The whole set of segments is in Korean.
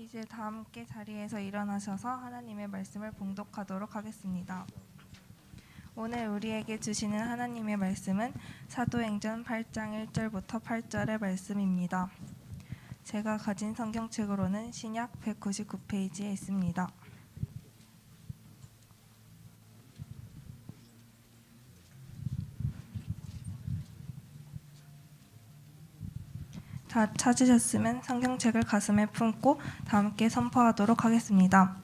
이제 다 함께 자리에서 일어나셔서 하나님의 말씀을 봉독하도록 하겠습니다. 오늘 우리에게 주시는 하나님의 말씀은 사도행전 8장 1절부터 8절의 말씀입니다. 제가 가진 성경책으로는 신약 199페이지에 있습니다. 다 찾으셨으면 성경책을 가슴에 품고 다 함께 선포하도록 하겠습니다.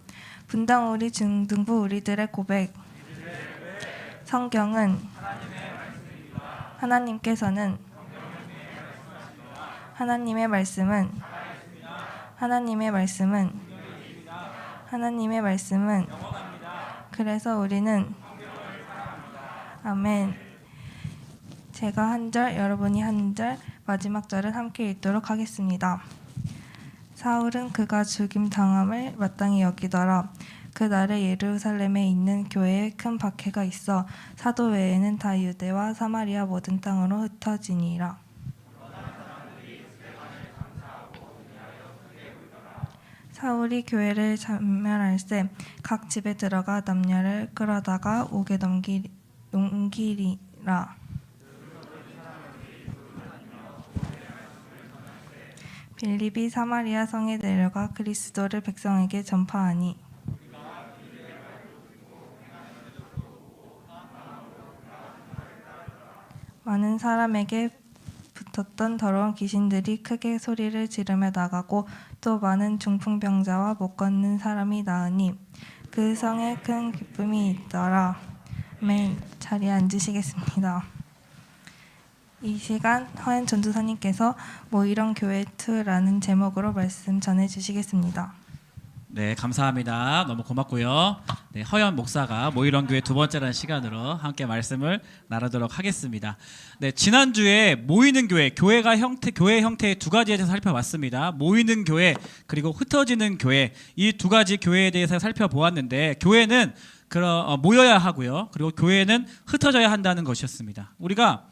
분당 우리 중등부 우리들의 고백. 성경은 하나님의 말씀은 그래서 우리는 아멘. 제가 한 절, 여러분이 한 절, 마지막 절을 함께 읽도록 하겠습니다. 사울은 그가 죽임 당함을 마땅히 여기더라. 그날에 예루살렘에 있는 교회에 큰 박해가 있어 사도 외에는 다 유대와 사마리아 모든 땅으로 흩어지니라. 사울이 교회를 전멸할세 각 집에 들어가 남녀를 끌어다가 옥에 넘기리라. 빌립이 사마리아 성에 내려가 그리스도를 백성에게 전파하니 많은 사람에게 붙었던 더러운 귀신들이 크게 소리를 지르며 나가고 또 많은 중풍병자와 못 걷는 사람이 나으니 그 성에 큰 기쁨이 있더라. 아멘. 자리에 앉으시겠습니다. 이 시간 허연 전도사님께서 이런 교회 2라는 제목으로 말씀 전해주시겠습니다. 네, 감사합니다. 너무 고맙고요. 네, 허연 목사가 이런 교회 2번째라는 시간으로 함께 말씀을 나누도록 하겠습니다. 네, 지난주에 모이는 교회, 교회 형태의 2가지에 대해서 살펴봤습니다. 모이는 교회 그리고 흩어지는 교회, 이 2가지 교회에 대해서 살펴보았는데 교회는 모여야 하고요. 그리고 교회는 흩어져야 한다는 것이었습니다. 우리가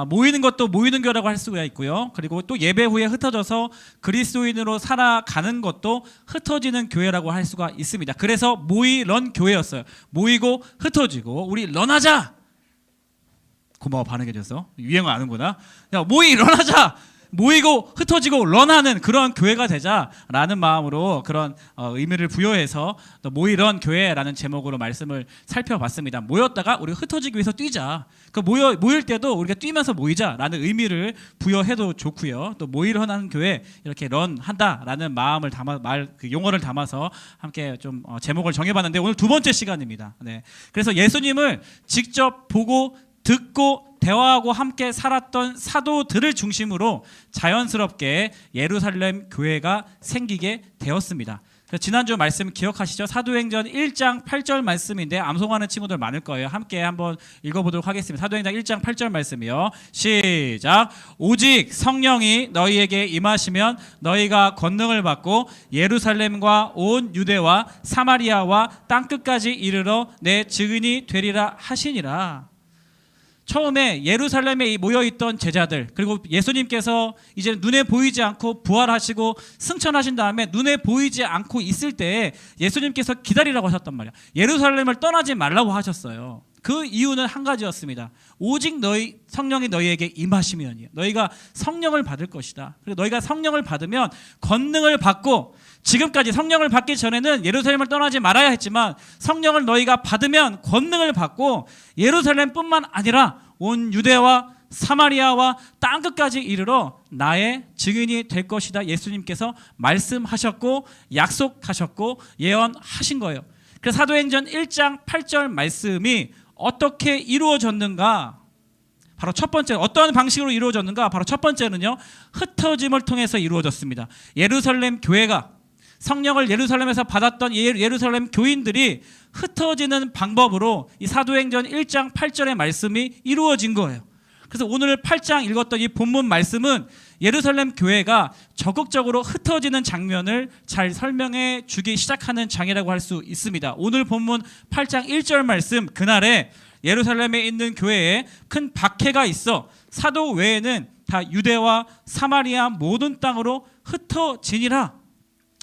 모이는 것도 모이는 교회라고 할 수가 있고요. 그리고 또 예배 후에 흩어져서 그리스도인으로 살아가는 것도 흩어지는 교회라고 할 수가 있습니다. 그래서 모이런 교회였어요. 모이고 흩어지고 우리 런하자. 고마워, 반응해줘서. 유행어 아는구나. 야, 런하자. 모이고 흩어지고 런하는 그런 교회가 되자라는 마음으로 그런 의미를 부여해서 모이런 교회라는 제목으로 말씀을 살펴봤습니다. 모였다가 우리가 ht어지기 위해서 뛰자. 모일 때도 우리가 뛰면서 모이자라는 의미를 부여해도 좋고요. 또 모이런하는 교회 이렇게 런한다라는 마음을 용어를 담아서 함께 좀 제목을 정해봤는데 오늘 2번째 시간입니다. 네. 그래서 예수님을 직접 보고 듣고 대화하고 함께 살았던 사도들을 중심으로 자연스럽게 예루살렘 교회가 생기게 되었습니다. 지난주 말씀 기억하시죠? 사도행전 1장 8절 말씀인데 암송하는 친구들 많을 거예요. 함께 한번 읽어보도록 하겠습니다. 사도행전 1장 8절 말씀이요. 시작. 오직 성령이 너희에게 임하시면 너희가 권능을 받고 예루살렘과 온 유대와 사마리아와 땅끝까지 이르러 내 증인이 되리라 하시니라. 처음에 예루살렘에 모여있던 제자들, 그리고 예수님께서 이제 눈에 보이지 않고 부활하시고 승천하신 다음에 눈에 보이지 않고 있을 때 예수님께서 기다리라고 하셨단 말이야. 예루살렘을 떠나지 말라고 하셨어요. 그 이유는 한 가지였습니다. 오직 성령이 너희에게 임하시면이요. 너희가 성령을 받을 것이다. 그리고 너희가 성령을 받으면 권능을 받고, 지금까지 성령을 받기 전에는 예루살렘을 떠나지 말아야 했지만 성령을 너희가 받으면 권능을 받고 예루살렘뿐만 아니라 온 유대와 사마리아와 땅끝까지 이르러 나의 증인이 될 것이다. 예수님께서 말씀하셨고 약속하셨고 예언하신 거예요. 그래서 사도행전 1장 8절 말씀이 어떻게 이루어졌는가? 바로 첫 번째, 어떠한 방식으로 이루어졌는가? 바로 첫 번째는요, 흩어짐을 통해서 이루어졌습니다. 예루살렘 교회가 성령을 예루살렘에서 받았던 예루살렘 교인들이 흩어지는 방법으로 이 사도행전 1장 8절의 말씀이 이루어진 거예요. 그래서 오늘 8장 읽었던 이 본문 말씀은 예루살렘 교회가 적극적으로 흩어지는 장면을 잘 설명해 주기 시작하는 장이라고 할 수 있습니다. 오늘 본문 8장 1절 말씀, 그날에 예루살렘에 있는 교회에 큰 박해가 있어 사도 외에는 다 유대와 사마리아 모든 땅으로 흩어지니라.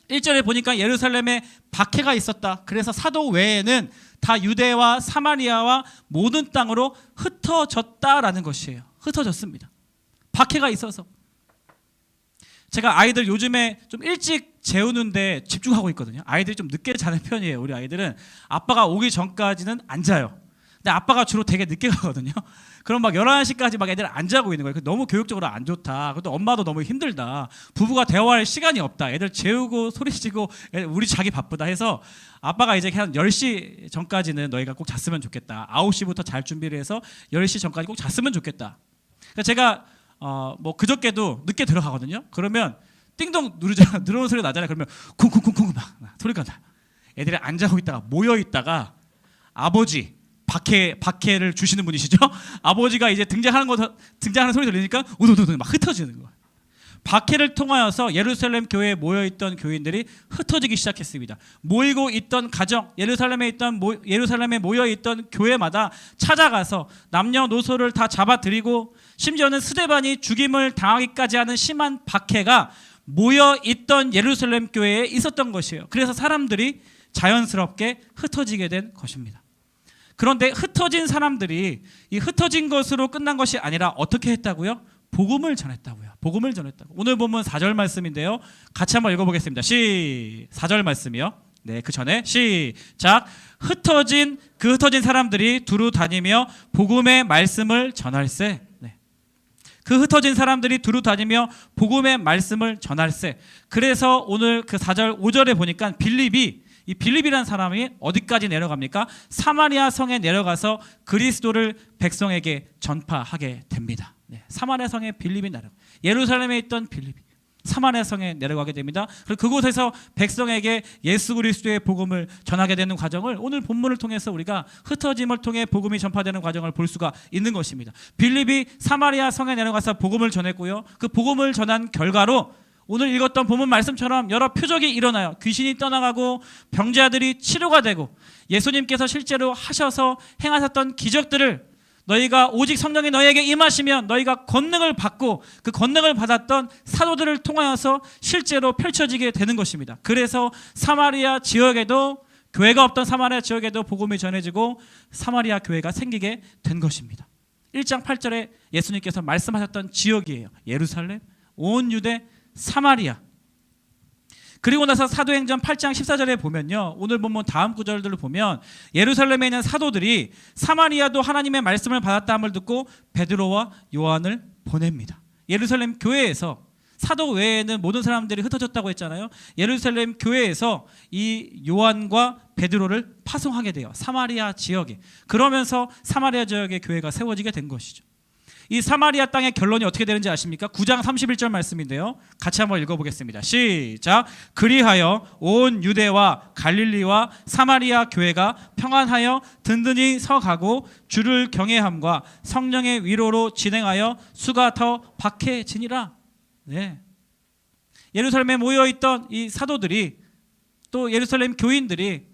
1절에 보니까 예루살렘에 박해가 있었다. 그래서 사도 외에는 다 유대와 사마리아와 모든 땅으로 흩어졌다라는 것이에요. 흩어졌습니다. 박해가 있어서. 제가 아이들 요즘에 좀 일찍 재우는데 집중하고 있거든요. 아이들이 좀 늦게 자는 편이에요. 우리 아이들은 아빠가 오기 전까지는 안 자요. 근데 아빠가 주로 되게 늦게 가거든요. 그럼 막 11시까지 막 애들 안 자고 있는 거예요. 너무 교육적으로 안 좋다. 그것도 엄마도 너무 힘들다. 부부가 대화할 시간이 없다. 애들 재우고 소리치고 우리 자기 바쁘다 해서 아빠가 이제 한 10시 전까지는 너희가 꼭 잤으면 좋겠다. 9시부터 잘 준비를 해서 10시 전까지 꼭 잤으면 좋겠다. 그러니까 제가 뭐 그저께도 늦게 들어가거든요. 그러면 띵동 누르잖아. 들어오는 소리 나잖아요. 그러면 쿵쿵쿵쿵 막 소리가 나. 애들이 안 자고 있다가 모여 있다가 아버지 박해를 주시는 분이시죠. 아버지가 이제 등장하는 소리 들리니까 우두두두 막 흩어지는 거예요. 박해를 통하여서 예루살렘 교회에 모여 있던 교인들이 흩어지기 시작했습니다. 모이고 있던 가정, 예루살렘에 모여 있던 교회마다 찾아가서 남녀노소를 다 잡아들이고 심지어는 스데반이 죽임을 당하기까지 하는 심한 박해가 모여 있던 예루살렘 교회에 있었던 것이에요. 그래서 사람들이 자연스럽게 흩어지게 된 것입니다. 그런데 흩어진 사람들이 이 흩어진 것으로 끝난 것이 아니라 어떻게 했다고요? 복음을 전했다고요. 복음을 전했다고. 오늘 본문 4절 말씀인데요. 같이 한번 읽어보겠습니다. 4절 말씀이요. 네, 그 전에 시작. 흩어진 사람들이 두루 다니며 복음의 말씀을 전할세. 네. 그 흩어진 사람들이 두루 다니며 복음의 말씀을 전할세. 그래서 오늘 그 4절 5절에 보니까 이 빌립이라는 사람이 어디까지 내려갑니까? 사마리아 성에 내려가서 그리스도를 백성에게 전파하게 됩니다. 네, 사마리아 성에 빌립이 내려가. 예루살렘에 있던 빌립이 사마리아 성에 내려가게 됩니다. 그리고 그곳에서 백성에게 예수 그리스도의 복음을 전하게 되는 과정을 오늘 본문을 통해서 우리가 흩어짐을 통해 복음이 전파되는 과정을 볼 수가 있는 것입니다. 빌립이 사마리아 성에 내려가서 복음을 전했고요. 그 복음을 전한 결과로 오늘 읽었던 본문 말씀처럼 여러 표적이 일어나요. 귀신이 떠나가고 병자들이 치료가 되고 예수님께서 실제로 하셔서 행하셨던 기적들을 너희가 오직 성령이 너희에게 임하시면 너희가 권능을 받고 그 권능을 받았던 사도들을 통하여서 실제로 펼쳐지게 되는 것입니다. 그래서 사마리아 지역에도 교회가 없던 사마리아 지역에도 복음이 전해지고 사마리아 교회가 생기게 된 것입니다. 1장 8절에 예수님께서 말씀하셨던 지역이에요. 예루살렘, 온 유대, 사마리아. 그리고 나서 사도행전 8장 14절에 보면요. 오늘 본문 다음 구절들을 보면 예루살렘에 있는 사도들이 사마리아도 하나님의 말씀을 받았다 함을 듣고 베드로와 요한을 보냅니다. 예루살렘 교회에서 사도 외에는 모든 사람들이 흩어졌다고 했잖아요. 예루살렘 교회에서 이 요한과 베드로를 파송하게 돼요. 사마리아 지역에. 그러면서 사마리아 지역의 교회가 세워지게 된 것이죠. 이 사마리아 땅의 결론이 어떻게 되는지 아십니까? 9장 31절 말씀인데요. 같이 한번 읽어보겠습니다. 시작. 그리하여 온 유대와 갈릴리와 사마리아 교회가 평안하여 든든히 서가고 주를 경외함과 성령의 위로로 진행하여 수가 더 박해지니라. 네. 예루살렘에 모여있던 이 사도들이 또 예루살렘 교인들이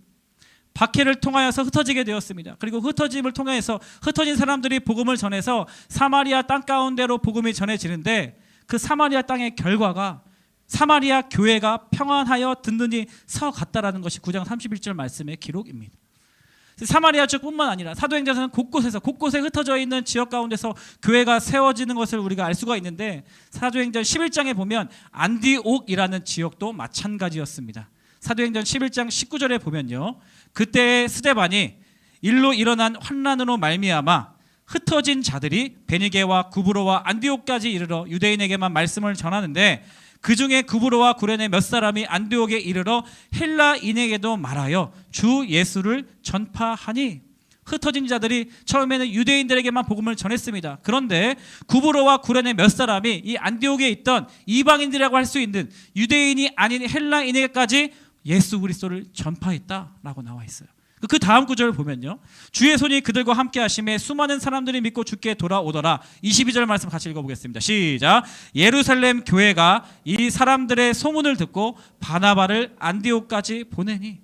박해를 통하여서 흩어지게 되었습니다. 그리고 흩어짐을 통해서 흩어진 사람들이 복음을 전해서 사마리아 땅 가운데로 복음이 전해지는데 그 사마리아 땅의 결과가 사마리아 교회가 평안하여 든든히 서갔다라는 것이 9장 31절 말씀의 기록입니다. 사마리아 지역뿐만 아니라 사도행전에서는 곳곳에 흩어져 있는 지역 가운데서 교회가 세워지는 것을 우리가 알 수가 있는데 사도행전 11장에 보면 안디옥이라는 지역도 마찬가지였습니다. 사도행전 11장 19절에 보면요. 그때 스데반이 일로 일어난 환난으로 말미암아 흩어진 자들이 베니게와 구브로와 안디옥까지 이르러 유대인에게만 말씀을 전하는데 그 중에 구브로와 구레네 몇 사람이 안디옥에 이르러 헬라인에게도 말하여 주 예수를 전파하니 흩어진 자들이 처음에는 유대인들에게만 복음을 전했습니다. 그런데 구브로와 구레네 몇 사람이 이 안디옥에 있던 이방인들이라고 할 수 있는 유대인이 아닌 헬라인에게까지 예수 그리스도를 전파했다라고 나와 있어요. 그 다음 구절을 보면요. 주의 손이 그들과 함께 하심에 수많은 사람들이 믿고 주께 돌아오더라. 22절 말씀 같이 읽어보겠습니다. 시작. 예루살렘 교회가 이 사람들의 소문을 듣고 바나바를 안디옥까지 보내니.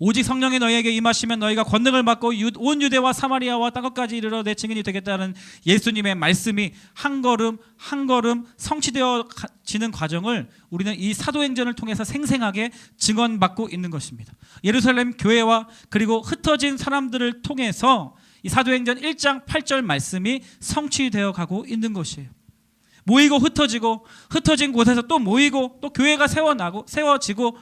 오직 성령이 너희에게 임하시면 너희가 권능을 받고 온 유대와 사마리아와 땅끝까지 이르러 내 증인이 되겠다는 예수님의 말씀이 한 걸음 한 걸음 성취되어지는 과정을 우리는 이 사도행전을 통해서 생생하게 증언받고 있는 것입니다. 예루살렘 교회와 그리고 흩어진 사람들을 통해서 이 사도행전 1장 8절 말씀이 성취되어 가고 있는 것이에요. 모이고 흩어지고 흩어진 곳에서 또 모이고 또 교회가 세워지고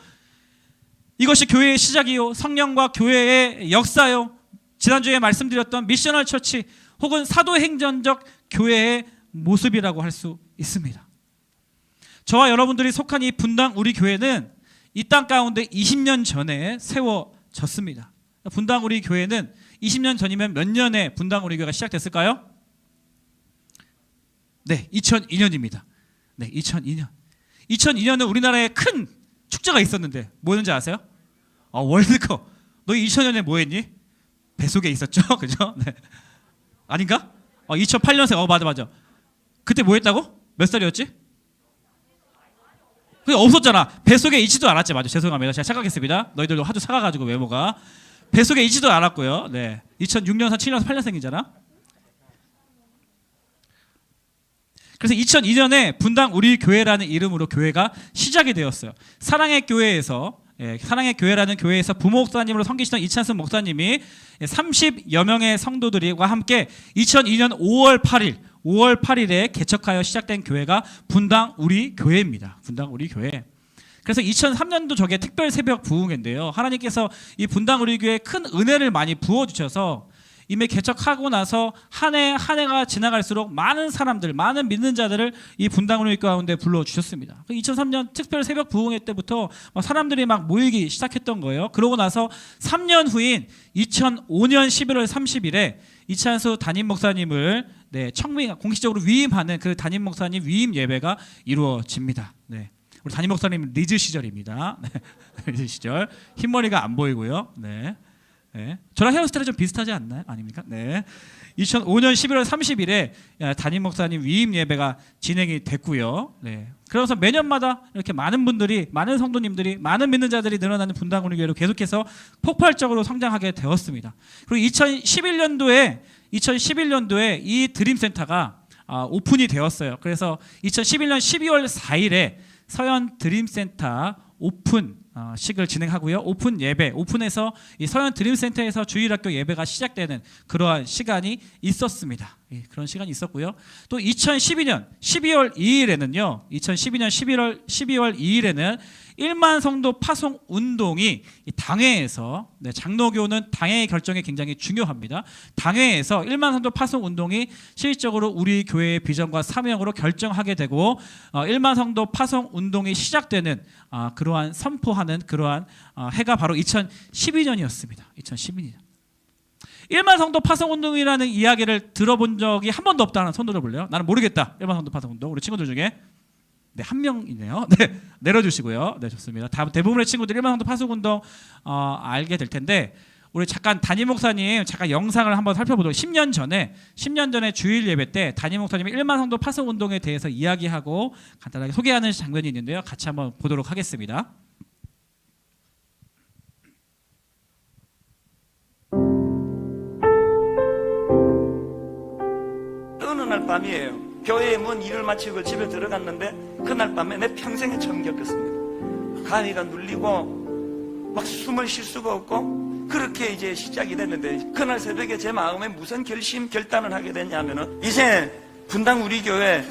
이것이 교회의 시작이요 성령과 교회의 역사요 지난주에 말씀드렸던 미셔널 처치 혹은 사도행전적 교회의 모습이라고 할 수 있습니다. 저와 여러분들이 속한 이 분당 우리 교회는 이 땅 가운데 20년 전에 세워졌습니다. 분당 우리 교회는 20년 전이면 몇 년에 분당 우리 교회가 시작됐을까요? 네, 2002년입니다. 네, 2002년. 2002년은 우리나라에 큰 축제가 있었는데 뭐였는지 아세요? 월드컵. 너희 2000년에 뭐 했니? 뱃속에 있었죠? 그죠? 네. 아닌가? 2008년생. 맞아. 그때 뭐 했다고? 몇 살이었지? 그게 없었잖아. 뱃속에 있지도 않았지. 맞아. 죄송합니다. 제가 착각했습니다. 너희들도 하도 사가가지고 외모가. 뱃속에 있지도 않았고요. 네. 2006년생, 7년생, 8년생이잖아. 그래서 2002년에 분당 우리 교회라는 이름으로 교회가 시작이 되었어요. 사랑의 교회라는 교회에서 부목사님으로 섬기시던 이찬승 목사님이 30여 명의 성도들과 함께 2002년 5월 8일에 개척하여 시작된 교회가 분당 우리 교회입니다. 분당 우리 교회. 그래서 2003년도 저게 특별 새벽 부흥회인데요. 하나님께서 이 분당 우리 교회에 큰 은혜를 많이 부어주셔서 이미 개척하고 나서 한 해가 지나갈수록 많은 사람들, 많은 믿는 자들을 이 분당 우리 교회 가운데 불러주셨습니다. 2003년 특별 새벽 부흥회 때부터 사람들이 막 모이기 시작했던 거예요. 그러고 나서 3년 후인 2005년 11월 30일에 이찬수 담임 목사님을 공식적으로 위임하는 그 담임 목사님 위임 예배가 이루어집니다. 네. 우리 담임 목사님 리즈 시절입니다. 네. 리즈 시절. 흰머리가 안 보이고요. 네. 네. 저랑 헤어스타일이 좀 비슷하지 않나요? 아닙니까? 네. 2005년 11월 30일에 담임 목사님 위임 예배가 진행이 됐고요. 네. 그러면서 매년마다 이렇게 많은 분들이, 많은 성도님들이, 많은 믿는 자들이 늘어나는 분당 우리 교회로 계속해서 폭발적으로 성장하게 되었습니다. 그리고 2011년도에 이 드림센터가 오픈이 되었어요. 그래서 2011년 12월 4일에 서현 드림센터 오픈 식을 진행하고요. 오픈해서 이 서현 드림센터에서 주일학교 예배가 시작되는 그러한 시간이 있었습니다. 예, 그런 시간이 있었고요. 또 2012년 12월 2일에는 1만 성도 파송 운동이 당회에서 장로교는 당회의 결정이 굉장히 중요합니다. 당회에서 1만 성도 파송 운동이 실질적으로 우리 교회의 비전과 사명으로 결정하게 되고 1만 성도 파송 운동이 시작되는 그러한 선포하는 그러한 해가 바로 2012년이었습니다. 2012년. 1만 성도 파송 운동이라는 이야기를 들어본 적이 한 번도 없다는 손 들어볼래요? 나는 모르겠다. 1만 성도 파송 운동. 우리 친구들 중에 한 명이네요. 네, 내려주시고요. 네, 좋습니다. 대부분의 친구들이 1만 성도 파송 운동 알게 될 텐데 우리 잠깐 담임 목사님 잠깐 영상을 한번 살펴보도록. 10년 전에 주일 예배 때 담임 목사님이 1만 성도 파송 운동에 대해서 이야기하고 간단하게 소개하는 장면이 있는데요. 같이 한번 보도록 하겠습니다. 어느 날 밤이에요. 교회에 뭔 일을 마치고 집에 들어갔는데 그날 밤에 내 평생에 처음 겪었습니다. 가위가 눌리고 막 숨을 쉴 수가 없고 그렇게 이제 시작이 됐는데 그날 새벽에 제 마음에 무슨 결단을 하게 됐냐면은 이제 분당 우리 교회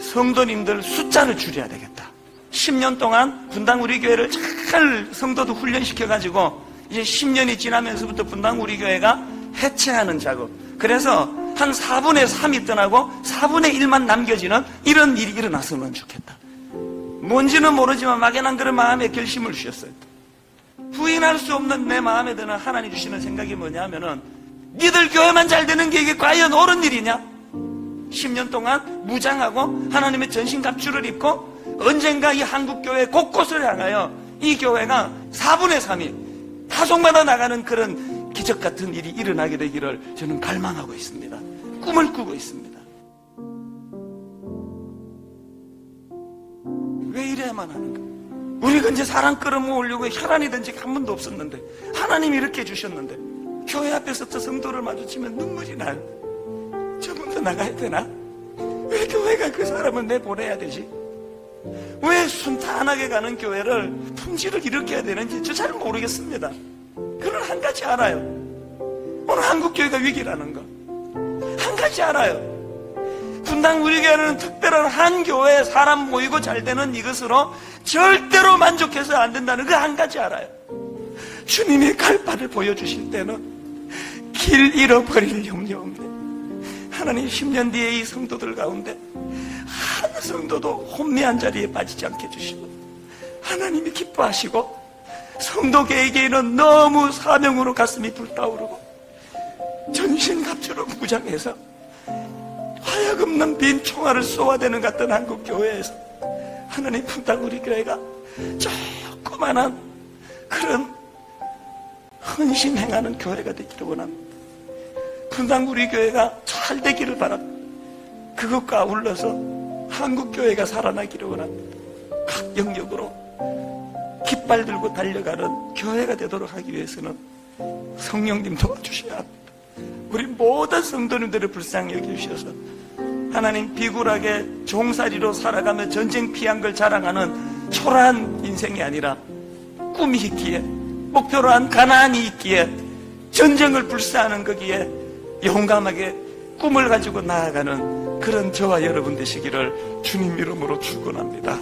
성도님들 숫자를 줄여야 되겠다. 10년 동안 분당 우리 교회를 잘 성도도 훈련시켜가지고 이제 10년이 지나면서부터 분당 우리 교회가 해체하는 작업. 그래서 한 4분의 3이 떠나고 4분의 1만 남겨지는 이런 일이 일어났으면 좋겠다. 뭔지는 모르지만 막연한 그런 마음의 결심을 주셨어요. 부인할 수 없는 내 마음에 드는 하나님 주시는 생각이 뭐냐면은 니들 교회만 잘 되는 게 이게 과연 옳은 일이냐? 10년 동안 무장하고 하나님의 전신갑주를 입고 언젠가 이 한국교회 곳곳을 향하여 이 교회가 4분의 3이 파송받아 나가는 그런 기적 같은 일이 일어나게 되기를 저는 갈망하고 있습니다. 꿈을 꾸고 있습니다. 왜 이래야만 하는가? 우리가 이제 사람 끌어모으려고 혈안이 된 적이 한 번도 없었는데 하나님이 이렇게 해주셨는데 교회 앞에서 저 성도를 마주치면 눈물이 나요. 저분도 나가야 되나? 왜 교회가 그 사람을 내보내야 되지? 왜 순탄하게 가는 교회를 품질을 이렇게 해야 되는지 저 잘 모르겠습니다. 그러나 한 가지 알아요. 오늘 한국교회가 위기라는 거 한 가지 알아요. 분당 우리 교회는 특별한 한 교회에 사람 모이고 잘 되는 이것으로 절대로 만족해서 안 된다는 거 한 가지 알아요. 주님의 갈바를 보여주실 때는 길 잃어버릴 염려 없네. 하나님 10년 뒤에 이 성도들 가운데 한 성도도 혼미한 자리에 빠지지 않게 해주시고 하나님이 기뻐하시고 성도계에게는 너무 사명으로 가슴이 불타오르고 전신갑주로 무장해서 화약 없는 빈 총알을 쏘아대는 같은 한국 교회에서 하나님 분당 우리 교회가 조그만한 그런 헌신 행하는 교회가 되기를 원합니다. 분당 우리 교회가 잘 되기를 바랍니다. 그것과 아울러서 한국 교회가 살아나기를 원합니다. 각 영역으로 깃발 들고 달려가는 교회가 되도록 하기 위해서는 성령님 도와주셔야 합니다. 우리 모든 성도님들을 불쌍히 여겨주셔서 하나님 비굴하게 종살이로 살아가며 전쟁 피한 걸 자랑하는 초라한 인생이 아니라 꿈이 있기에 목표로 한 가나안이 있기에 전쟁을 불사하는 거기에 용감하게 꿈을 가지고 나아가는 그런 저와 여러분 되시기를 주님 이름으로 축원합니다.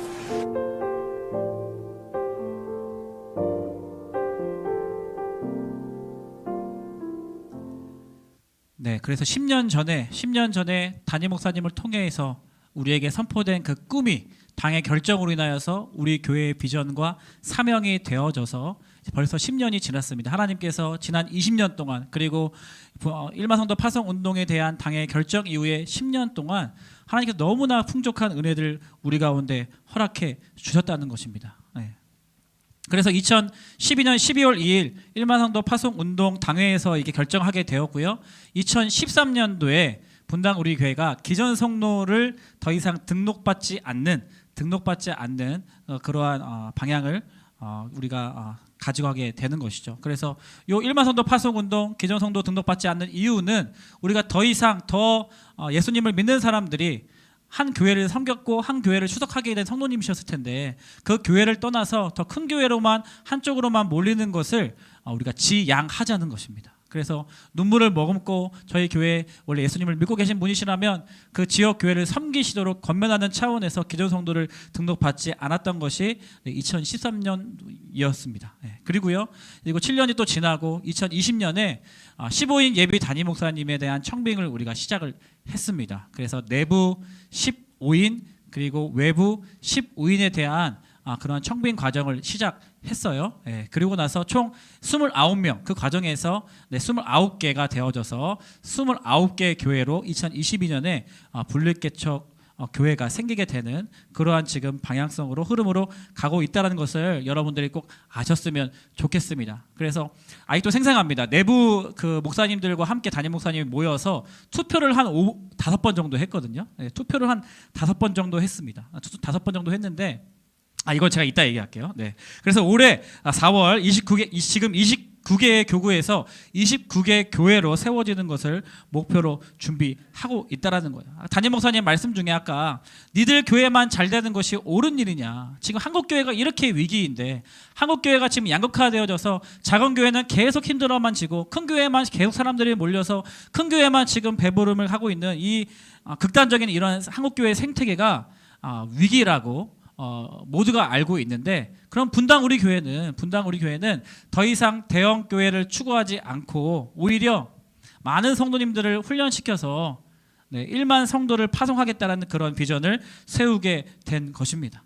네, 그래서 10년 전에 담임 목사님을 통해서 우리에게 선포된 그 꿈이 당의 결정으로 인하여서 우리 교회의 비전과 사명이 되어져서 벌써 10년이 지났습니다. 하나님께서 지난 20년 동안 그리고 일마성도 파송 운동에 대한 당의 결정 이후에 10년 동안 하나님께서 너무나 풍족한 은혜들 우리 가운데 허락해 주셨다는 것입니다. 네. 그래서 2012년 12월 2일 일마성도 파송운동 당회에서 이게 결정하게 되었고요. 2013년도에 분당 우리 교회가 기존 성로를 더 이상 등록받지 않는 그러한 방향을 우리가 가지고 가게 되는 것이죠. 그래서 요 일마성도 파송운동 기존 성도 등록받지 않는 이유는 우리가 더 이상 예수님을 믿는 사람들이 한 교회를 섬겼고 한 교회를 추석하게 된 성도님이셨을 텐데 그 교회를 떠나서 더 큰 교회로만 한쪽으로만 몰리는 것을 우리가 지양하자는 것입니다. 그래서 눈물을 머금고 저희 교회에 원래 예수님을 믿고 계신 분이시라면 그 지역 교회를 섬기시도록 권면하는 차원에서 기존 성도를 등록받지 않았던 것이 2013년이었습니다. 그리고 7년이 또 지나고 2020년에 15인 예비 담임 목사님에 대한 청빙을 우리가 시작을 했습니다. 그래서 내부 15인 그리고 외부 15인에 대한 그런 청빙 과정을 시작했어요. 그리고 나서 총 29명 그 과정에서 29개가 되어져서 29개 교회로 2022년에 분립개척 교회가 생기게 되는 그러한 지금 방향성으로 흐름으로 가고 있다는 것을 여러분들이 꼭 아셨으면 좋겠습니다. 그래서 아직도 생생합니다. 내부 그 목사님들과 함께 담임 목사님이 모여서 투표를 한 5번 정도 했거든요. 투표를 한 5번 정도 했습니다. 5번 정도 했는데 이건 제가 이따 얘기할게요. 네. 그래서 올해 4월 29개 지금 29개의 교구에서 29개 교회로 세워지는 것을 목표로 준비하고 있다라는 거예요. 담임 목사님 말씀 중에 아까 니들 교회만 잘 되는 것이 옳은 일이냐. 지금 한국 교회가 이렇게 위기인데 한국 교회가 지금 양극화되어져서 작은 교회는 계속 힘들어만 지고 큰 교회만 계속 사람들이 몰려서 큰 교회만 지금 배부름을 하고 있는 이 극단적인 이런 한국 교회의 생태계가 위기라고 모두가 알고 있는데 그럼 분당 우리 교회는 더 이상 대형 교회를 추구하지 않고 오히려 많은 성도님들을 훈련시켜서 1만 성도를 파송하겠다는 그런 비전을 세우게 된 것입니다.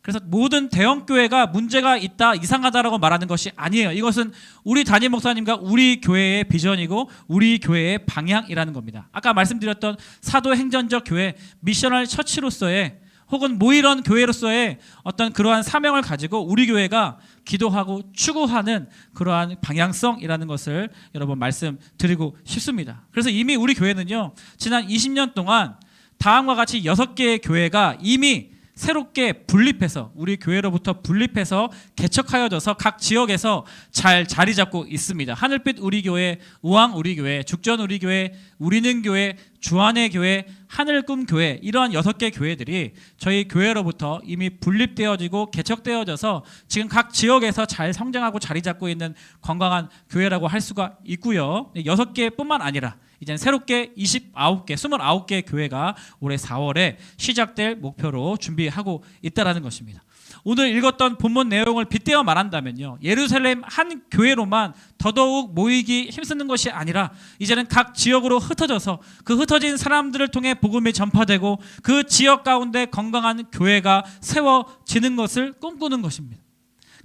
그래서 모든 대형 교회가 문제가 있다, 이상하다라고 말하는 것이 아니에요. 이것은 우리 담임 목사님과 우리 교회의 비전이고 우리 교회의 방향이라는 겁니다. 아까 말씀드렸던 사도행전적 교회, 미셔널 처치로서의 혹은 모이런 교회로서의 어떤 그러한 사명을 가지고 우리 교회가 기도하고 추구하는 그러한 방향성이라는 것을 여러분 말씀드리고 싶습니다. 그래서 이미 우리 교회는요 지난 20년 동안 다음과 같이 6개의 교회가 이미 새롭게 분립해서 우리 교회로부터 분립해서 개척하여져서 각 지역에서 잘 자리 잡고 있습니다. 하늘빛 우리 교회, 우왕 우리 교회, 죽전 우리 교회, 우리는 교회, 주안의 교회, 하늘꿈 교회, 이러한 6개 교회들이 저희 교회로부터 이미 분립되어지고 개척되어져서 지금 각 지역에서 잘 성장하고 자리 잡고 있는 건강한 교회라고 할 수가 있고요. 6개뿐만 아니라 이제 새롭게 29개 교회가 올해 4월에 시작될 목표로 준비하고 있다라는 것입니다. 오늘 읽었던 본문 내용을 빗대어 말한다면요, 예루살렘 한 교회로만 더더욱 모이기 힘쓰는 것이 아니라 이제는 각 지역으로 흩어져서 그 흩어진 사람들을 통해 복음이 전파되고 그 지역 가운데 건강한 교회가 세워지는 것을 꿈꾸는 것입니다.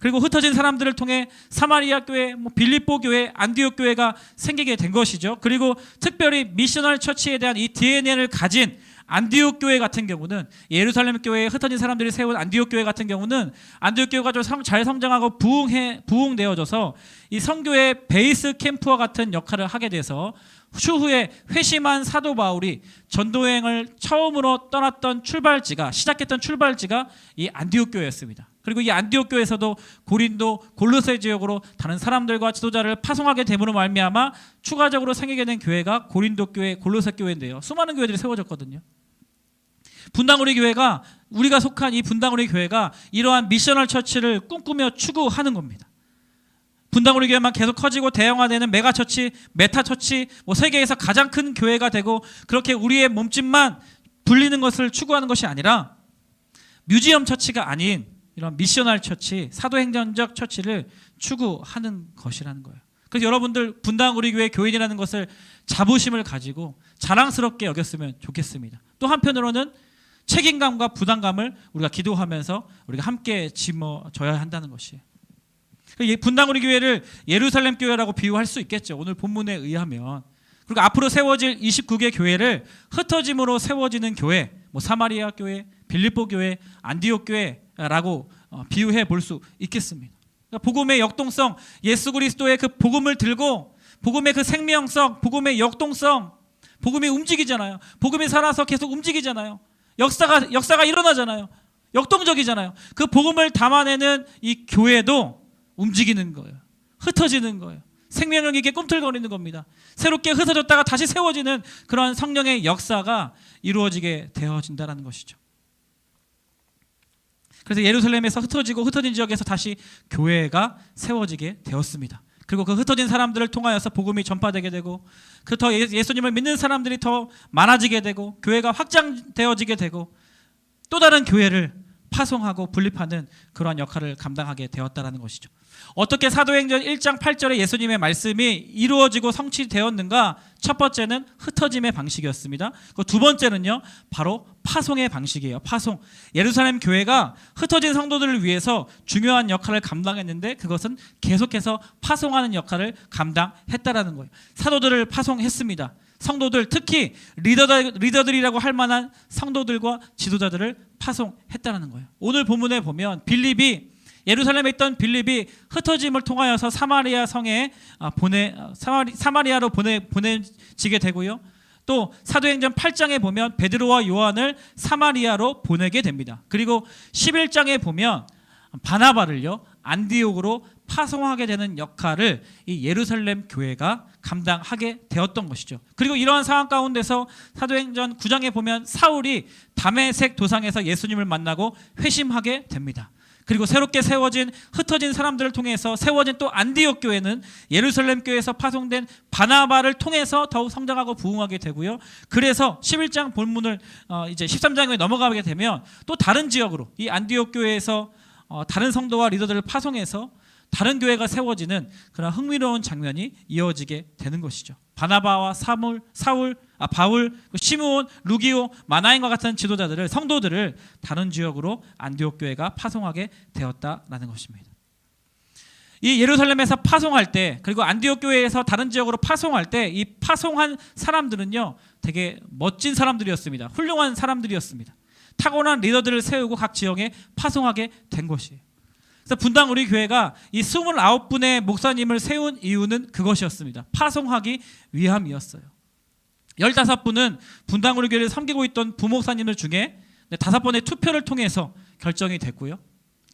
그리고 흩어진 사람들을 통해 사마리아 교회, 빌립보 교회, 안디옥 교회가 생기게 된 것이죠. 그리고 특별히 미셔널 처치에 대한 이 DNA를 가진 안디옥 교회 같은 경우는, 예루살렘 교회에 흩어진 사람들이 세운 안디옥 교회 같은 경우는 안디옥 교회가 좀 잘 성장하고 부흥되어져서 이 선교의 베이스 캠프와 같은 역할을 하게 돼서 추후에 회심한 사도 바울이 전도행을 처음으로 떠났던 시작했던 출발지가 이 안디옥 교회였습니다. 그리고 이 안디옥 교회에서도 고린도, 골로새 지역으로 다른 사람들과 지도자를 파송하게 됨으로 말미암아 추가적으로 생기게 된 교회가 고린도 교회, 골로새 교회인데요. 수많은 교회들이 세워졌거든요. 분당우리 교회가, 우리가 속한 이 분당우리 교회가 이러한 미셔널 처치를 꿈꾸며 추구하는 겁니다. 분당우리 교회만 계속 커지고 대형화되는 메가처치, 메타처치, 세계에서 가장 큰 교회가 되고 그렇게 우리의 몸집만 불리는 것을 추구하는 것이 아니라 뮤지엄 처치가 아닌 이런 미셔널 처치, 사도행전적 처치를 추구하는 것이라는 거예요. 그래서 여러분들 분당우리 교회 교인이라는 것을 자부심을 가지고 자랑스럽게 여겼으면 좋겠습니다. 또 한편으로는 책임감과 부담감을 우리가 기도하면서 우리가 함께 짊어져야 한다는 것이에요. 분당우리 교회를 예루살렘 교회라고 비유할 수 있겠죠. 오늘 본문에 의하면. 그리고 앞으로 세워질 29개 교회를 흩어짐으로 세워지는 교회, 사마리아 교회, 빌립보 교회, 안디옥 교회라고 비유해 볼 수 있겠습니다. 그러니까 복음의 역동성, 예수 그리스도의 그 복음을 들고 복음의 그 생명성, 복음의 역동성, 복음이 움직이잖아요. 복음이 살아서 계속 움직이잖아요. 역사가 일어나잖아요. 역동적이잖아요. 그 복음을 담아내는 이 교회도 움직이는 거예요. 흩어지는 거예요. 생명력 있게 꿈틀거리는 겁니다. 새롭게 흩어졌다가 다시 세워지는 그런 성령의 역사가 이루어지게 되어진다는 것이죠. 그래서 예루살렘에서 흩어진 지역에서 다시 교회가 세워지게 되었습니다. 그리고 그 흩어진 사람들을 통하여서 복음이 전파되게 되고 그 더 예수님을 믿는 사람들이 더 많아지게 되고 교회가 확장되어지게 되고 또 다른 교회를 파송하고 분립하는 그러한 역할을 감당하게 되었다는 것이죠. 어떻게 사도행전 1장 8절에 예수님의 말씀이 이루어지고 성취되었는가? 첫 번째는 흩어짐의 방식이었습니다. 두 번째는요, 바로 파송의 방식이에요. 파송. 예루살렘 교회가 흩어진 성도들을 위해서 중요한 역할을 감당했는데 그것은 계속해서 파송하는 역할을 감당했다라는 거예요. 사도들을 파송했습니다. 성도들, 특히 리더들이라고 할 만한 성도들과 지도자들을 파송했다는 거예요. 오늘 본문에 보면 예루살렘에 있던 빌립이 흩어짐을 통하여서 사마리아 성에 사마리아로 보내지게 되고요. 또 사도행전 8장에 보면 베드로와 요한을 사마리아로 보내게 됩니다. 그리고 11장에 보면 바나바를요, 안디옥으로 파송하게 되는 역할을 이 예루살렘 교회가 감당하게 되었던 것이죠. 그리고 이러한 상황 가운데서 사도행전 9장에 보면 사울이 다메섹 도상에서 예수님을 만나고 회심하게 됩니다. 그리고 새롭게 세워진 흩어진 사람들을 통해서 세워진 또 안디옥 교회는 예루살렘 교회에서 파송된 바나바를 통해서 더욱 성장하고 부흥하게 되고요. 그래서 11장 본문을 이제 13장에 넘어가게 되면 또 다른 지역으로 이 안디옥 교회에서 다른 성도와 리더들을 파송해서 다른 교회가 세워지는 그런 흥미로운 장면이 이어지게 되는 것이죠. 바나바와 바울, 시므온, 루기오, 마나인과 같은 지도자들을, 성도들을 다른 지역으로 안디옥 교회가 파송하게 되었다라는 것입니다. 이 예루살렘에서 파송할 때, 그리고 안디옥 교회에서 다른 지역으로 파송할 때 이 파송한 사람들은요, 되게 멋진 사람들이었습니다. 훌륭한 사람들이었습니다. 탁월한 리더들을 세우고 각 지역에 파송하게 된 것이에요. 그래서 분당 우리 교회가 이 29분의 목사님을 세운 이유는 그것이었습니다. 파송하기 위함이었어요. 15분은 분당 우리 교회를 섬기고 있던 부목사님들 중에 네, 5번의 투표를 통해서 결정이 됐고요.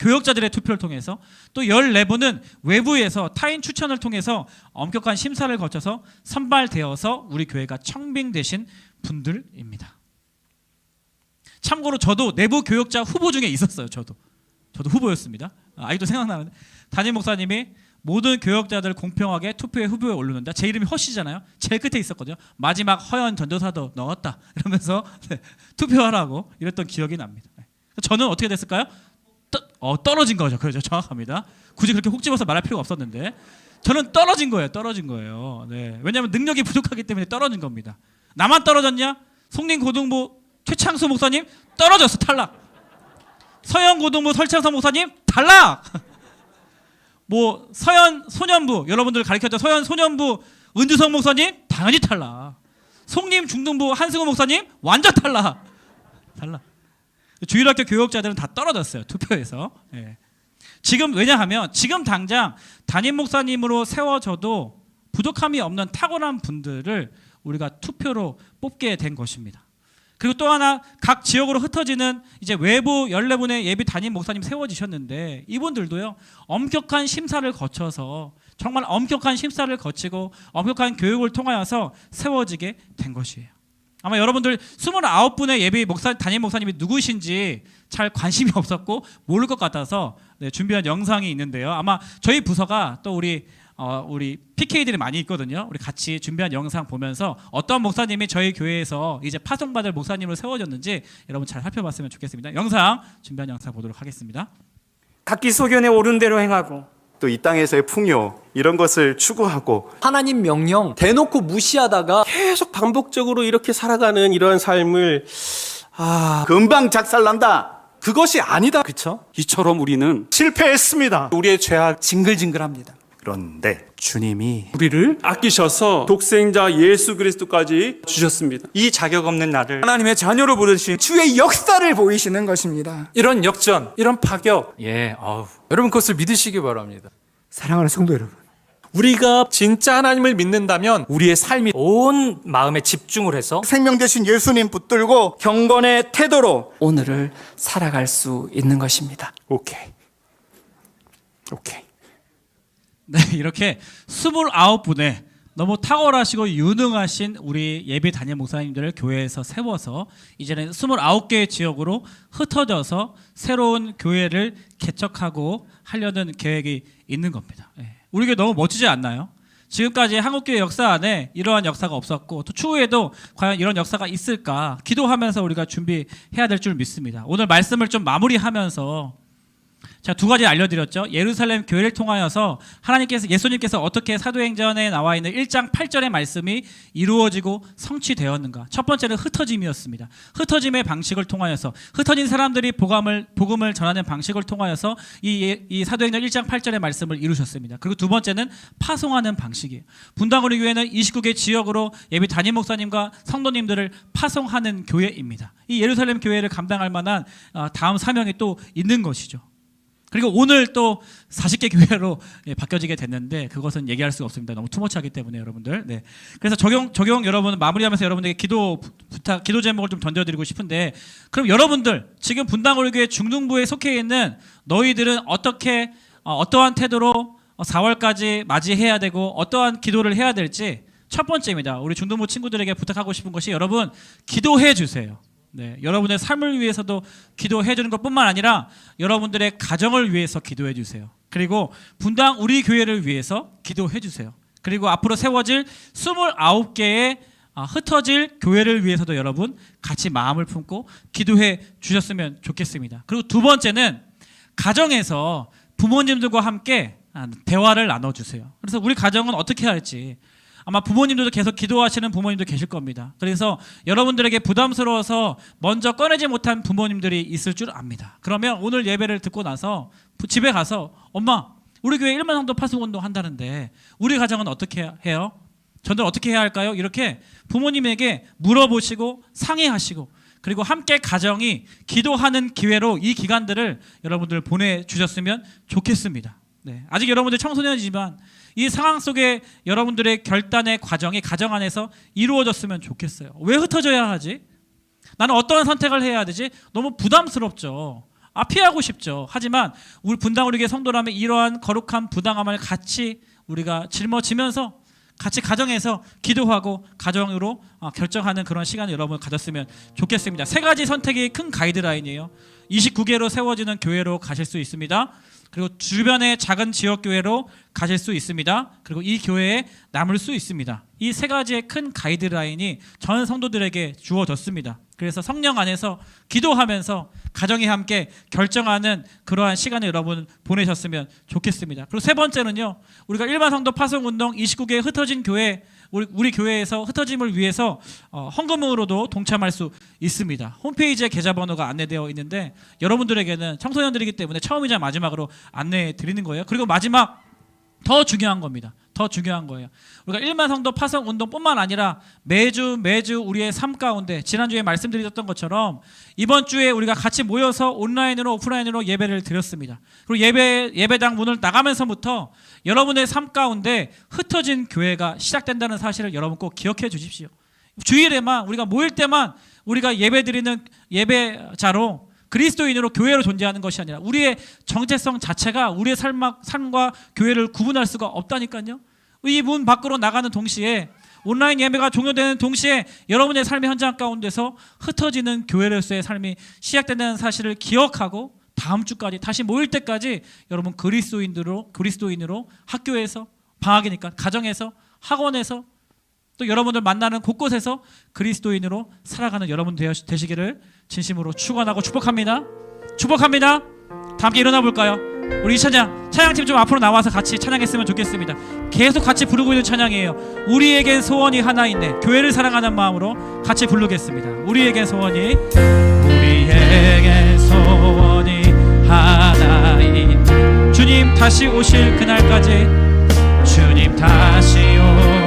교역자들의 투표를 통해서 또 14분은 외부에서 타인 추천을 통해서 엄격한 심사를 거쳐서 선발되어서 우리 교회가 청빙되신 분들입니다. 참고로 저도 내부 교역자 후보 중에 있었어요. 저도 후보였습니다. 아직도 생각나는데 담임 목사님이 모든 교역자들 공평하게 투표에 후보에 오르는다. 제 이름이 허씨잖아요. 제일 끝에 있었거든요. 마지막 허연 전도사도 넣었다 이러면서 네, 투표하라고 이랬던 기억이 납니다. 저는 어떻게 됐을까요? 떨어진 거죠. 그렇죠. 정확합니다. 굳이 그렇게 혹 집어서 말할 필요가 없었는데 저는 떨어진 거예요. 네. 왜냐하면 능력이 부족하기 때문에 떨어진 겁니다. 나만 떨어졌냐? 송림고등부 최창수 목사님 떨어졌어. 탈락. 서현고등부 설창선 목사님 탈락. 뭐 서현 소년부 여러분들 가르쳤죠. 서현 소년부 은주성 목사님 당연히 탈락. 송림 중등부 한승호 목사님 완전 탈락. 주일학교 교역자들은 다 떨어졌어요. 투표에서. 예. 지금 왜냐하면 지금 당장 담임 목사님으로 세워져도 부족함이 없는 탁월한 분들을 우리가 투표로 뽑게 된 것입니다. 그리고 또 하나 각 지역으로 흩어지는 이제 외부 14분의 예비 담임 목사님 세워지셨는데 이분들도요. 엄격한 심사를 거쳐서 정말 엄격한 심사를 거치고 엄격한 교육을 통하여서 세워지게 된 것이에요. 아마 여러분들 29분의 예비 담임 목사님이 누구신지 잘 관심이 없었고 모를 것 같아서 네, 준비한 영상이 있는데요. 아마 저희 부서가 또 우리 PK들이 많이 있거든요. 우리 같이 준비한 영상 보면서 어떤 목사님이 저희 교회에서 이제 파송받을 목사님으로 세워졌는지 여러분 잘 살펴봤으면 좋겠습니다. 준비한 영상 보도록 하겠습니다. 각기 소견에 옳은 대로 행하고 또 이 땅에서의 풍요 이런 것을 추구하고 하나님 명령 대놓고 무시하다가 계속 반복적으로 이렇게 살아가는 이러한 삶을 금방 작살난다. 그것이 아니다. 그쵸? 이처럼 우리는 실패했습니다. 우리의 죄악 징글징글합니다. 그런데 주님이 우리를 아끼셔서 독생자 예수 그리스도까지 주셨습니다. 이 자격 없는 나를 하나님의 자녀로 부르신 주의 역사를 보이시는 것입니다. 이런 역전, 이런 파격, 여러분 그것을 믿으시기 바랍니다. 사랑하는 성도 여러분, 우리가 진짜 하나님을 믿는다면 우리의 삶이 온 마음에 집중을 해서 생명 되신 예수님 붙들고 경건의 태도로 오늘을 살아갈 수 있는 것입니다. 오케이. 네, 이렇게 29분의 너무 탁월하시고 유능하신 우리 예비 담임 목사님들을 교회에서 세워서 이제는 29개의 지역으로 흩어져서 새로운 교회를 개척하고 하려는 계획이 있는 겁니다. 우리 교회 너무 멋지지 않나요? 지금까지 한국교회 역사 안에 이러한 역사가 없었고 또 추후에도 과연 이런 역사가 있을까 기도하면서 우리가 준비해야 될 줄 믿습니다. 오늘 말씀을 좀 마무리하면서 제가 2가지 알려드렸죠. 예루살렘 교회를 통하여서 예수님께서 어떻게 사도행전에 나와 있는 1장 8절의 말씀이 이루어지고 성취되었는가. 첫 번째는 흩어짐이었습니다. 흩어짐의 방식을 통하여서 흩어진 사람들이 복음을 전하는 방식을 통하여서 이 사도행전 1장 8절의 말씀을 이루셨습니다. 그리고 2번째는 파송하는 방식이에요. 분당우리 교회는 29개 지역으로 예비 담임 목사님과 성도님들을 파송하는 교회입니다. 이 예루살렘 교회를 감당할 만한 다음 사명이 또 있는 것이죠. 그리고 오늘 또 40개 교회로 바뀌어지게 됐는데 그것은 얘기할 수가 없습니다. 너무 투머치하기 때문에 여러분들. 네. 그래서 적용 여러분 마무리하면서 여러분들에게 기도 제목을 좀 던져드리고 싶은데 그럼 여러분들 지금 분당우리교회 중등부에 속해 있는 너희들은 어떠한 태도로 4월까지 맞이해야 되고 어떠한 기도를 해야 될지 첫 번째입니다. 우리 중등부 친구들에게 부탁하고 싶은 것이 여러분 기도해 주세요. 네, 여러분의 삶을 위해서도 기도해 주는 것뿐만 아니라 여러분들의 가정을 위해서 기도해 주세요. 그리고 분당 우리 교회를 위해서 기도해 주세요. 그리고 앞으로 세워질 29개의 흩어질 교회를 위해서도 여러분 같이 마음을 품고 기도해 주셨으면 좋겠습니다. 그리고 2번째는 가정에서 부모님들과 함께 대화를 나눠주세요. 그래서 우리 가정은 어떻게 할지 아마 부모님들도 계속 기도하시는 부모님도 계실 겁니다. 그래서 여러분들에게 부담스러워서 먼저 꺼내지 못한 부모님들이 있을 줄 압니다. 그러면 오늘 예배를 듣고 나서 집에 가서 엄마 우리 교회 1만 성도 파송운동 한다는데 우리 가정은 어떻게 해요? 저는 어떻게 해야 할까요? 이렇게 부모님에게 물어보시고 상의하시고 그리고 함께 가정이 기도하는 기회로 이 기간들을 여러분들 보내주셨으면 좋겠습니다. 네, 아직 여러분들 청소년이지만 이 상황 속에 여러분들의 결단의 과정이 가정 안에서 이루어졌으면 좋겠어요. 왜 흩어져야 하지? 나는 어떠한 선택을 해야 되지? 너무 부담스럽죠. 피하고 싶죠. 하지만 우리 분당 우리교회 성도라면 이러한 거룩한 부당함을 같이 우리가 짊어지면서 같이 가정에서 기도하고 가정으로 결정하는 그런 시간을 여러분 가졌으면 좋겠습니다. 세 가지 선택이 큰 가이드라인이에요. 29개로 세워지는 교회로 가실 수 있습니다. 그리고 주변의 작은 지역교회로 가실 수 있습니다. 그리고 이 교회에 남을 수 있습니다. 이 세 가지의 큰 가이드라인이 전 성도들에게 주어졌습니다. 그래서 성령 안에서 기도하면서 가정이 함께 결정하는 그러한 시간을 여러분 보내셨으면 좋겠습니다. 그리고 세 번째는요, 우리가 일반 성도 파송운동 29개의 흩어진 교회, 우리 교회에서 흩어짐을 위해서 헌금으로도 동참할 수 있습니다. 홈페이지에 계좌번호가 안내되어 있는데 여러분들에게는 청소년들이기 때문에 처음이자 마지막으로 안내해 드리는 거예요. 그리고 마지막 더 중요한 겁니다. 더 중요한 거예요. 우리가 일반 성도 파송 운동뿐만 아니라 매주 우리의 삶 가운데 지난주에 말씀드렸던 것처럼 이번 주에 우리가 같이 모여서 온라인으로 오프라인으로 예배를 드렸습니다. 그리고 예배당 문을 나가면서부터 여러분의 삶 가운데 흩어진 교회가 시작된다는 사실을 여러분 꼭 기억해 주십시오. 주일에만 우리가 모일 때만 우리가 예배 드리는 예배자로 그리스도인으로 교회로 존재하는 것이 아니라 우리의 정체성 자체가 우리의 삶과 교회를 구분할 수가 없다니까요. 이 문 밖으로 나가는 동시에 온라인 예배가 종료되는 동시에 여러분의 삶의 현장 가운데서 흩어지는 교회로서의 삶이 시작된다는 사실을 기억하고 다음 주까지 다시 모일 때까지 여러분 그리스도인으로 학교에서 방학이니까 가정에서 학원에서 또 여러분들 만나는 곳곳에서 그리스도인으로 살아가는 여러분 되시기를 진심으로 축원하고 축복합니다. 축복합니다. 다 함께 일어나 볼까요? 우리 이 찬양팀 좀 앞으로 나와서 같이 찬양했으면 좋겠습니다. 계속 같이 부르고 있는 찬양이에요. 우리에겐 소원이 하나 있네. 교회를 사랑하는 마음으로 같이 부르겠습니다. 우리에겐 소원이 하나 있네. 주님 다시 오실 그날까지, 주님 다시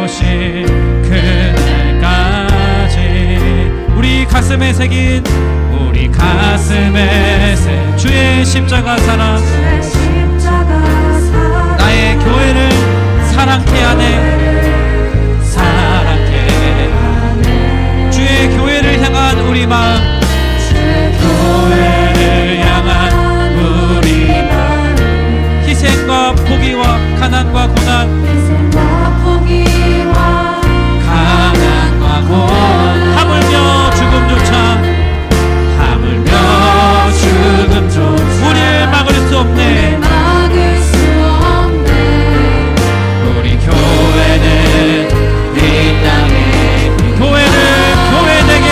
오실 그날까지 우리 가슴에 새긴 주의 십자가 사랑, 나의 교회를 사랑케 하네. 주의 교회를 향한 우리 마음, 희생과 포기와 가난과 고난, 하물며 죽음조차 우리를 막을 수 없네. 우리 교회는 이 땅에 교회 되게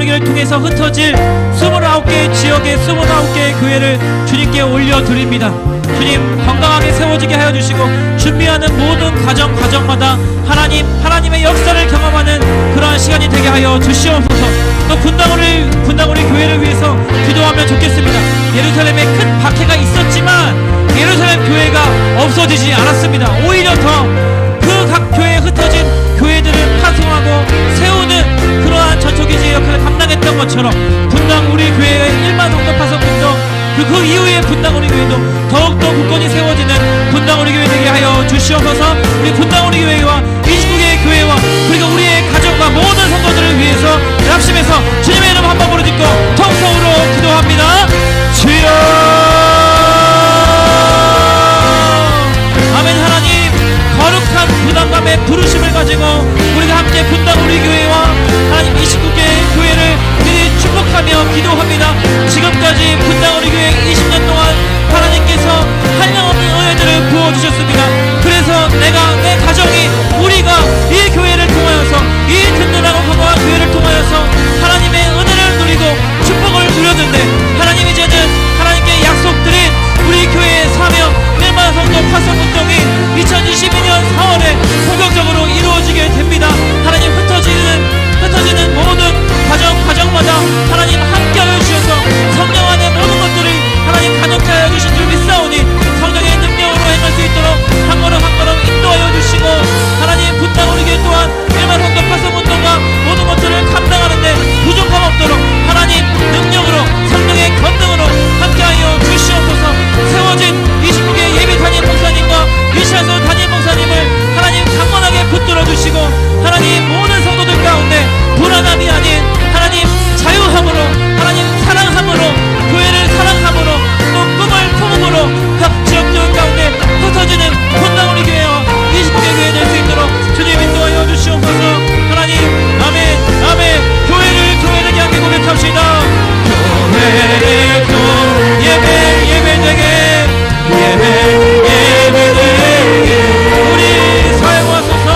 우리 교회를 통해서 흩어질 29개 지역의 29개의 교회를 주님께 올려드립니다. 주님 건강하게 세워지게 하여 주시고 준비하는 모든 가정마다 하나님의 역사를 경험하는 그러한 시간이 되게 하여 주시옵소서. 또 분당 우리 교회를 위해서 기도하면 좋겠습니다. 예루살렘에 큰 박해가 있었지만 예루살렘 교회가 없어지지 않았습니다. 오히려 더 그 각 교회에 흩어진 교회들을 파송하고 세우는 그러한 전초기지의 역할을 감당했던 것처럼 분당 우리 교회의 1만 성도 파송운동 그 이후에 분당 우리 교회도 더욱더 굳건히 세워지는 분당 우리 교회 되게 하여 주시옵소서. 우리 분당 우리 교회와 29개의 교회와 그리고 우리의 가정과 모든 성도들을 위해서 합심해서 주님의 이름 한번 부르짖고 통성으로 기도합니다. 주여 아멘. 하나님 거룩한 부담감의 부르심을 가지고 우리가 함께 분당 우리 교회와 하나님 29개의 교회를 미리 축복하며 기도합니다. 지금까지 분당 우리 교회 20년 동안 하나님께서 한량없는 은혜들을 부어주셨습니다. 그래서 내가 내 가정이 우리가 이 교회를 통하여서 이 든든하고 건강한 교회를 통하여서 하나님의 은혜를 누리고 축복을 누렸는데 하나님 이제는 하나님께 약속드린 우리 교회의 사명 1만 성도 파송운동이 2022년 4월에 본격적으로 이루어지게 됩니다. 하나님 흩어지는 모든 가정마다 하나님 함께하여 주셔서 성령 안에 모든 것들이 하나님 간역케 하여 주신 줄 믿사오니 성령의 능력으로 행할 수 있도록 한 걸음 한 걸음 인도하여 주시고 하나님 분당 우리 교회 또한 1만 성도 파송운동과 모든 것들을 감당하는데 부족함 없도록 하나님 능력으로 성령의 권능으로 함께하여 주시옵소서. 세워진 29개 예비 담임 목사님과 미시아서 담임 목사님을 하나님 강건하게 붙들어 주시고 하나님 모든 성도들 가운데 불안함이 아닌 하나님 자유함으로 하나님 사랑함으로 교회를 사랑함으로 또 꿈을 품음으로 각 지역들 가운데 흩어지는 분당 우리 교회와 20개 교회 될 수 있도록 주님 인도하여 주시옵소서. 하나님 아멘 아멘. 교회를 향해 고백합시다. 교회를 예배되게 우리 사용하소서.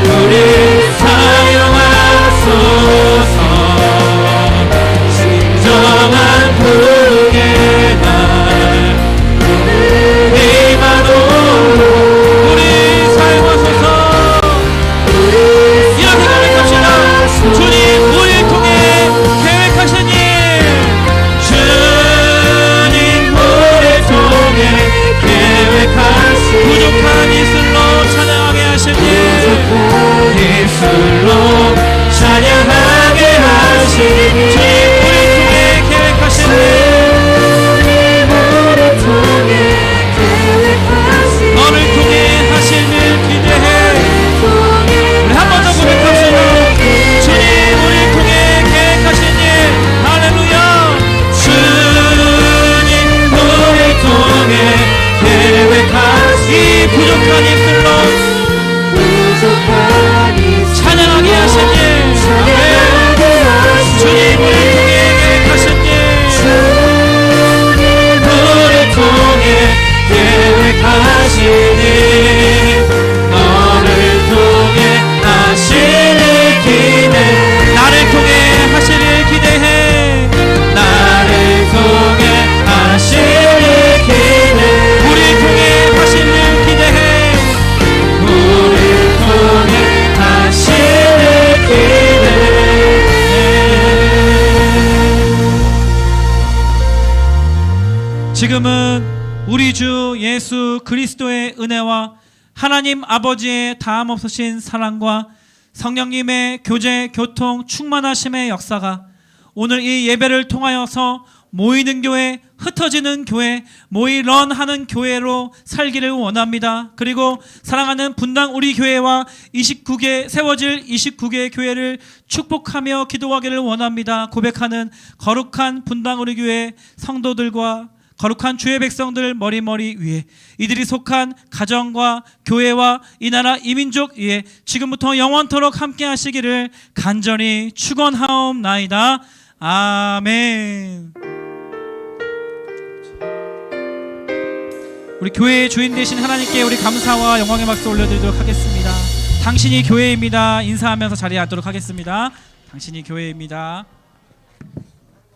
우리 사용하소서. 진정한 부흥의 날 임하도록 우리 사용하소서. 이렇게 고백합시다. 주님 우리를 통해 계획하신 일 주님 우리를 통해 계획하신 부족한 이슬로 찬양하게 하신 일 이슬로 찬양하게 하신 일 주님 우리를 통해 계획하신 일 우리를 통해 계획하신 너를 통해 하신 일 기대해. 우리 한 번 더 고백합시다. 주님 우리를 통해 계획하신 일 할렐루야. 주님 우리를 통해 계획하신 이 부족한 입술로 찬양하게 하신 일 아멘. 주님 우리를 통해 계획하신 일 우리를 통해 계획하신 일 너를 통해 하신 일 기대 나를 통해 하신 일 기대해. 나를 통해 하신 일 기대 우리를 통해 하신 일 기대해. 우리를 통해 하신 일 기대해. 지금은 우리 주 예수 그리스도의 은혜와 하나님 아버지의 다함 없으신 사랑과 성령님의 교제, 교통, 충만하심의 역사가 오늘 이 예배를 통하여서 모이는 교회, 흩어지는 교회, 모이런하는 교회로 살기를 원합니다. 그리고 사랑하는 분당 우리 교회와 29개 세워질 29개의 교회를 축복하며 기도하기를 원합니다. 고백하는 거룩한 분당 우리 교회 성도들과 거룩한 주의 백성들 머리 위에 이들이 속한 가정과 교회와 이 나라 이 민족 위에 지금부터 영원토록 함께 하시기를 간절히 축원하옵나이다. 아멘. 우리 교회의 주인 되신 하나님께 우리 감사와 영광의 박수 올려드리도록 하겠습니다. 당신이 교회입니다. 인사하면서 자리에 앉도록 하겠습니다. 당신이 교회입니다.